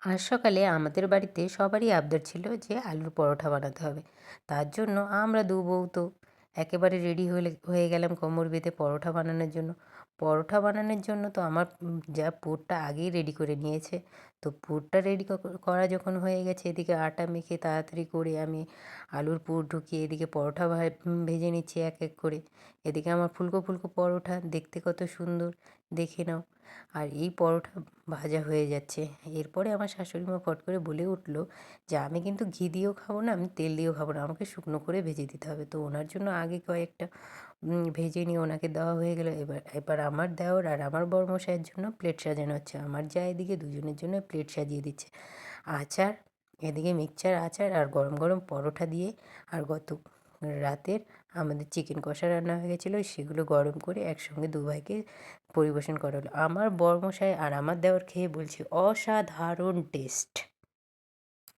আজ সকালে আমাদের বাড়িতে সবারই আবদার ছিল যে আলুর পরোটা বানাতে হবে। তার জন্য আমরা দু বউ তো একেবারে রেডি হয়ে গেলাম কোমর বেঁধে পরোটা বানানোর জন্য। পরোটা বানানোর জন্য তো আমার যা পুরটা আগেই রেডি করে নিয়েছে। তো পুরটা রেডি করা যখন হয়ে গেছে, এদিকে আটা মেখে তাড়াতাড়ি করে আমি আলুর পুর ঢুকিয়ে এদিকে পরোটা ভেজে নিচ্ছি এক এক করে। এদিকে আমার ফুলকো ফুলকো পরোটা দেখতে কত সুন্দর, দেখে নাও। আর এই পরোটা ভাজা হয়ে যাচ্ছে। এরপরে আমার শাশুড়ি মা ফট করে বলে উঠল যে, "আমি কিন্তু ঘি দিয়েও খাবো না, আমি তেল দিয়েও খাবো না, আমাকে শুকনো করে ভেজে দিতে হবে।" তো ওনার জন্য আগে কয়েকটা ভেজে নিয়ে ওনাকে দেওয়া হয়ে গেল। এবার এবার আমার দেওর আর আমার বরমশাইয়ের জন্য প্লেট সাজানো হচ্ছে। আমার যা এদিকে দুজনের জন্য প্লেট সাজিয়ে দিচ্ছে। আচার, এদিকে মিক্সচার, আচার আর গরম গরম পরোটা দিয়ে, আর গত রাতের আমাদের চিকেন কষা রান্না হয়ে গেছিলো, সেগুলো গরম করে একসঙ্গে দু ভাইকে পরিবেশন করা হলো। আমার বরমশাই আর আমার দেওর খেয়ে বলছে অসাধারণ টেস্ট।